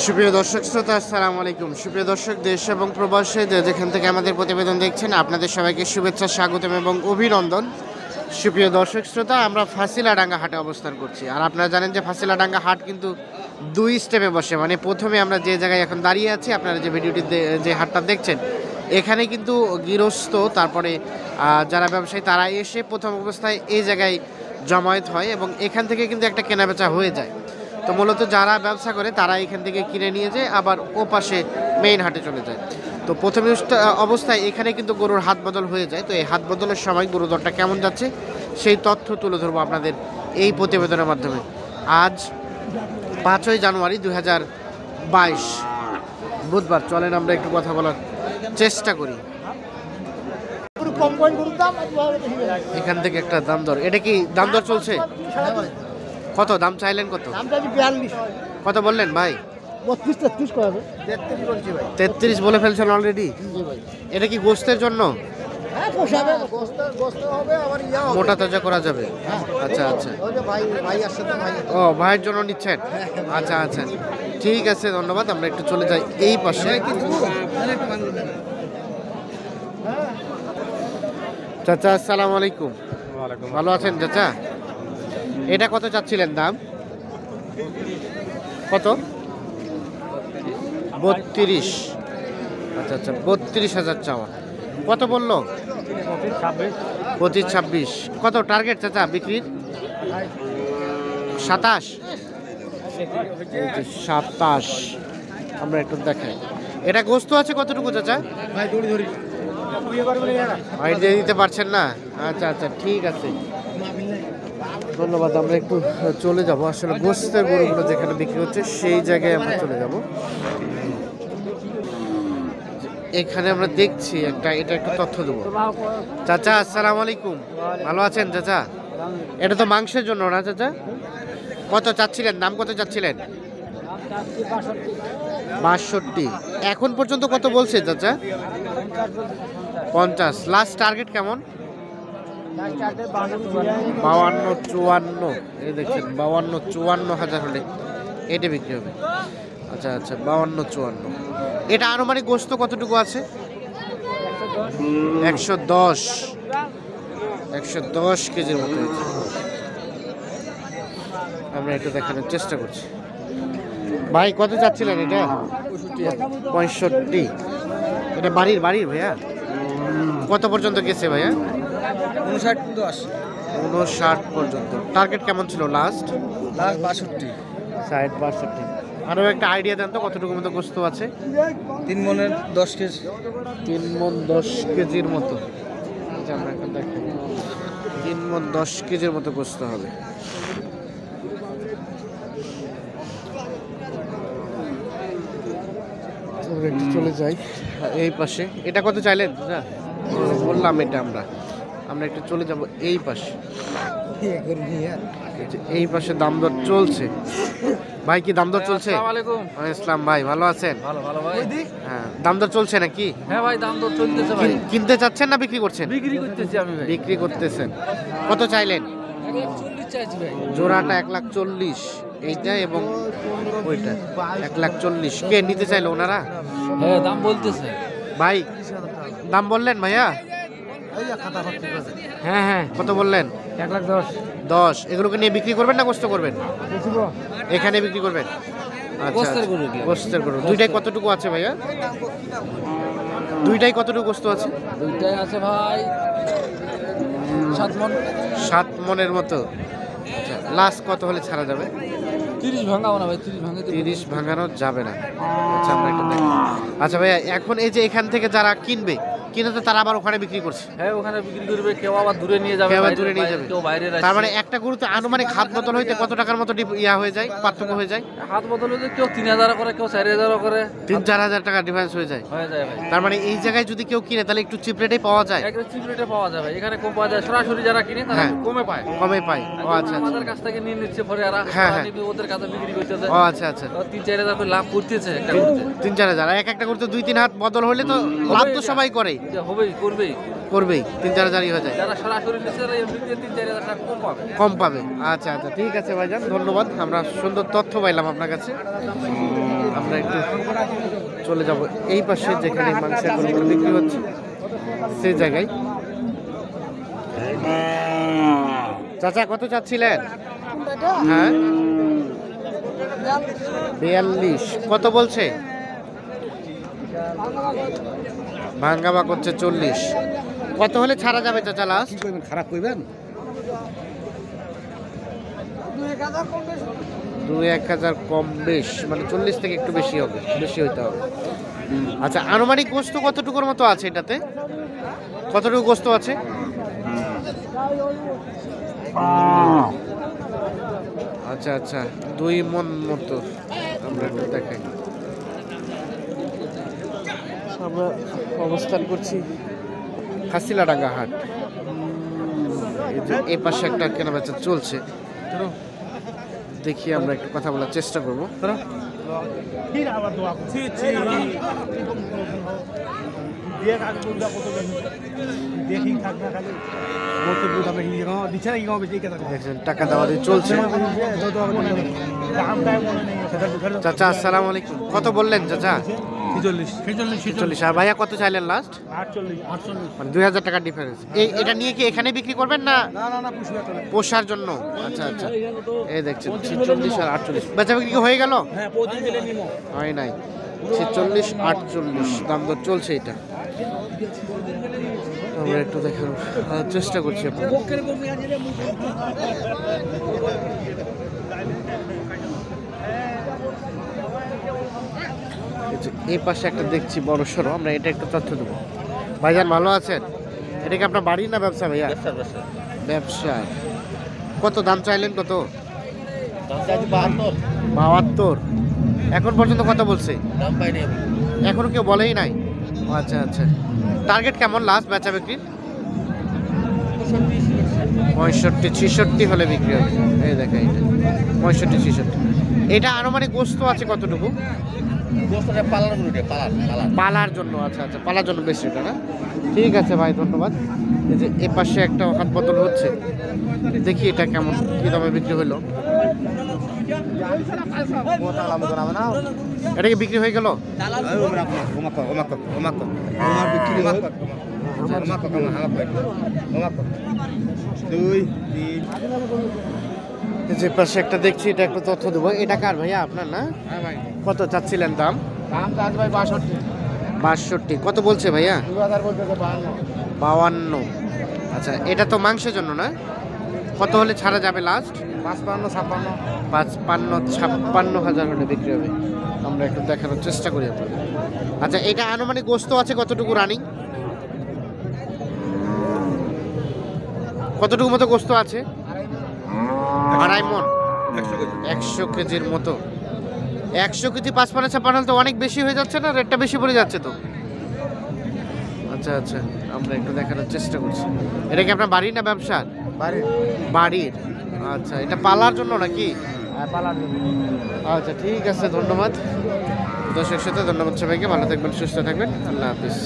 সুপ্রিয় দর্শক শ্রোতা, আসসালামু আলাইকুম। সুপ্রিয় দর্শক, দেশ এবং প্রবাসে যেখান থেকে আমাদের প্রতিবেদন দেখছেন, আপনাদের সবাইকে শুভেচ্ছা, স্বাগতম এবং অভিনন্দন। সুপ্রিয় দর্শক শ্রোতা, আমরা ফাঁসিলাডাঙ্গা হাটে অবস্থান করছি। আর আপনারা জানেন যে ফাঁসিলাডাঙ্গা হাট কিন্তু দুই স্টেপে বসে। মানে প্রথমে আমরা যে জায়গায় এখন দাঁড়িয়ে আছি, আপনারা যে ভিডিওটি যে হাটটা দেখছেন, এখানে কিন্তু গৃহস্থ, তারপরে যারা ব্যবসায়ী, তারা এসে প্রথম অবস্থায় এই জায়গায় জমায়েত হয় এবং এখান থেকে কিন্তু একটা কেনাবেচা হয়ে যায়। তো মূলত যারা ব্যবসা করে তারা এখান থেকে কিনে নিয়ে যায়, আবার ও পাশে মেইন হাটে চলে যায়। তো প্রথম অবস্থায় এখানে কিন্তু গরুর হাত বদল হয়ে যায়। তো এই হাত বদলের সময় গরুর দরটা কেমন যাচ্ছে সেই তথ্য তুলে ধরবো আপনাদের এই প্রতিবেদনের মাধ্যমে। আজ 5ই জানুয়ারি 2022 বুধবার। চলেন আমরা একটু কথা বলার চেষ্টা করি। এখান থেকে একটা দাম দর, এটা কি দাম দর চলছে? কত দাম চাইলেন? কত বললেন ভাই? 33 বলে ফেলছেন অলরেডি। এটা কি গোস্তের জন্য? মোটা তাজা করা যাবে। আচ্ছা আচ্ছা, ও ভাইয়ের জন্য নিচ্ছেন? আচ্ছা আচ্ছা, ঠিক আছে, ধন্যবাদ। আমরা একটু চলে যাই এই পাশে। চাচা আসসালামু আলাইকুম। ভালো আছেন চাচা? এটা কত চাচ্ছিলেন দাম? কত? 32। আচ্ছা আচ্ছা, 32,000 চাওয়া। কত বললো? 25-26। কত টার্গেট চাচা বিক্রির? 27। 27 আমরা একটু দেখাই। এটা গোস্ত আছে কতটুকু চাচা? ভাই দিয়ে দিতে পারছেন না? আচ্ছা আচ্ছা, ঠিক আছে, ধন্যবাদ। আমরা একটু চলে যাব, আসলে গোস্তের গরুগুলো যেখানে বিক্রি হচ্ছে সেই জায়গায় আমরা চলে যাব। এখানে আমরা দেখছি এটা একটু তথ্য দেবো। চাচা আসসালামু আলাইকুম। ভালো আছেন চাচা? এটা তো মাংসের জন্য না চাচা? কত চাচ্ছিলেন? দাম কত চাচ্ছিলেন? 62। এখন পর্যন্ত কত বলছে চাচা? 50। লাস্ট টার্গেট কেমন? 52-54। এই দেখছেন, 52-54 হাজার হলে এটা বিক্রি হবে। আচ্ছা আচ্ছা, 52-54। এটা আনুমানিক গোস্ত কতটুকু আছে? 110 কেজির মতো হয়েছে। আমরা একটু দেখানোর চেষ্টা করছি। ভাই কত চাচ্ছিলেন এটা? 65। এটা বাড়ির ভাইয়া? কত পর্যন্ত গেছে ভাইয়া? 59 পর্যন্ত। টার্গেট কেমন ছিল লাস্ট? 62। আরও একটা আইডিয়া দেন তো, কতটুকু মতো গোস্ত আছে? 3 মনের 10 কেজি। 3 মণ 10 কেজির মতো। আমরা এখন দেখি 3 মণ 10 কেজির মতো গোস্ত হবে। একটু চলে যাই এই পাশে। এটা কত চাইলেন? বললাম এটা আমরা একটু চলে যাব এই পাশে। এই পাশে দাম দর চলছে। ভাই কি দাম দর চলছে? ইসলাম ভাই ভালো আছেন? হ্যাঁ, দাম দর চলছে নাকি? হ্যাঁ ভাই, দাম দর চলতেছে ভাই। কিনতে চাচ্ছেন না বিক্রি করছেন? বিক্রি করতেছি আমি ভাই। বিক্রি করতেছেন। কত চাইলেন? 140 চাইছি ভাই। জোড়াটা 140, এইটা এবং ওইটা 140। কে নিতে চাইলো ওনারা? হ্যাঁ, দাম বলতেছে ভাই। দাম বললেন ভাইয়া? হ্যাঁ, কত বললেন? 110। এগুলোকে নিয়ে বিক্রি করবেন না গোস্ত করবেন? এখানে বিক্রি করবেন। আচ্ছা, গোস্তের গরু। দুইটাই কতটুকু আছে ভাইয়া? দুইটাই কতটুকু গোস্ত আছে? দুইটাই আছে ভাই 7 মণ। 7 মণের মতো। আচ্ছা, লাস্ট কত হলে ছাড়া যাবে? 30 ভাঙাবো না ভাই, 30 ভাঙানো যাবে না। আচ্ছা, আমরা এটা দেখি। আচ্ছা ভাইয়া, এখন এই যে এখান থেকে যারা কিনবে তো তারা আবার ওখানে বিক্রি করছে? হ্যাঁ, ওখানে বিক্রি করবে, কেউ আবার দূরে নিয়ে যাবে, কেউ বাইরে রাখছে। তার মানে একটা গরুতে আনুমানিক হাত বদল হইতে কত টাকার মতো হয়ে যায়, পার্থক্য হয়ে যায়? হাত বদল হইতে কেউ 3000 করে, কেউ 4000 করে, 3-4 হাজার টাকা ডিফারেন্স হয়ে যায় ভাই। তার মানে এই জায়গায় যদি কেউ কিনে তাহলে একটু চিপ রেটেই পাওয়া যায়? একদম চিপ রেটে পাওয়া যায় ভাই। এখানে কম পাওয়া যায়, সরাসরি যারা কিনে তারা কমে পায়। ও আচ্ছা, আমাদের কাছ থেকে নিয়ে নিচ্ছে, পরে আর ওদের কাছে বিক্রি করতেছে। ও আচ্ছা, 3-4 হাজার করে লাভ করতেছে একটা করতে। 3-4 হাজার। একটা করতে 2-3 হাত বদল হলে তো লাভ তো সবাই করে। হবেই, করবেই। করবেই 3-4 হয়ে যায়, যারা সরাসরি নিচ্ছে তারা এমনিতে 3-4 টাকা কম পাবে। কম পাবে। আচ্ছা আচ্ছা, ঠিক আছে ভাইজান, ধন্যবাদ। আমরা সুন্দর তথ্য পাইলাম আপনার কাছে। আমরা একটু চলে যাব এই পাশে যেখানে মাংসের গরুগুলো বিক্রি হচ্ছে সেই জায়গায়। চাচা কত চাচ্ছিলেন? হ্যাঁ 42। কত বলছে? ভাঙ্গাবা করছে 40। কত হলে ছাড়া যাবে চাচা লাস্ট? খারাপ করবেন 2-1000 কম বেশ, মানে 40 থেকে একটু বেশি হবে, বেশি হইতে হবে। আচ্ছা, আনুমানিক গোস্ত কতটুকুর মতো আছে এটাতে? কতটুকু গোস্ত আছে? আচ্ছা আচ্ছা, 2 মণ মতো। আমরা একটু দেখাই, আমরা অবস্থান করছি হাসিলাডাঙ্গা হাট। এই পাশে একটা কেনাবেচা চলছে, দেখি আমরা একটু কথা বলার চেষ্টা করবো। দেখছেন টাকা দেওয়া দিয়ে চলছে। চাচা আসসালামু আলাইকুম, কত বললেন চাচা? 46। আর ভাইয়া কত চাইলেন লাস্ট? 48। মানে 2000 টাকার ডিফারেন্স। এটা নিয়ে কি এখানে বিক্রি করবেন না পোষার জন্য? আচ্ছা আচ্ছা, এই দেখছেন 46 আর 48 বেচা বিক্রি হয়ে গেল? হয় নাই। 46 48 দাম দর চলছে এটা। আমরা একটু দেখার চেষ্টা করছি। এই পাশে একটা দেখছি বড় সড়ো, আমরা এটা একটু তথ্য দেবো। ভাইজান ভালো আছেন? এটা কি আপনার বাড়ি না ব্যবসা ভাইয়া? ব্যবসা। কত দাম চাইলেন? কত? 72। এখন পর্যন্ত কত বলছে? এখনো কেউ বলেই নাই। আচ্ছা আচ্ছা, টার্গেট কেমন লাস্ট বেচা বিক্রির? 65-66 হলে বিক্রি হবে। এই দেখা, এটা 65-66। এটা আনুমানিক গোস্ত আছে কতটুকু? পালার জন্য। আচ্ছা আচ্ছা, পালার জন্য বেশি এটা না? ঠিক আছে ভাই, ধন্যবাদ। এই যে এ পাশে একটা হাত বদল হচ্ছে, দেখি এটা কেমন কি দামে বিক্রি হলো। এটা কি বিক্রি হয়ে গেল? যে পাশে একটা দেখছি, এটা একটা তথ্য দেবো। এটা কার ভাইয়া? আপনার না? কত চাচ্ছিলেন দাম? ভাই 62। 62। কত বলছে ভাইয়া? 52। আচ্ছা, এটা তো মাংসের জন্য না? কত হলে ছাড়া যাবে লাস্ট? 55-56 হাজার হলে বিক্রি হবে। আমরা একটু দেখানোর চেষ্টা করি আপনাদের। আচ্ছা, এটা আনুমানিক গোস্ত আছে কতটুকু রানিং? কতটুকু মতো গোস্ত আছে? 2.5 মণ। 100 কেজির মতো। 100 কেজি 55-56 তো অনেক বেশি হয়ে যাচ্ছে না? রেটটা বেশি পড়ে যাচ্ছে তো। আচ্ছা আচ্ছা, আমরা একটু দেখানোর চেষ্টা করছি। এটা কি আপনার বাড়ির না ব্যবসার? বাড়ির। আচ্ছা, এটা পালার জন্য নাকি? পালার জন্য। আচ্ছা ঠিক আছে, ধন্যবাদ দর্শক সাথে। ধন্যবাদ সবাইকে, ভালো থাকবেন, সুস্থ থাকবেন, আল্লাহ হাফিজ।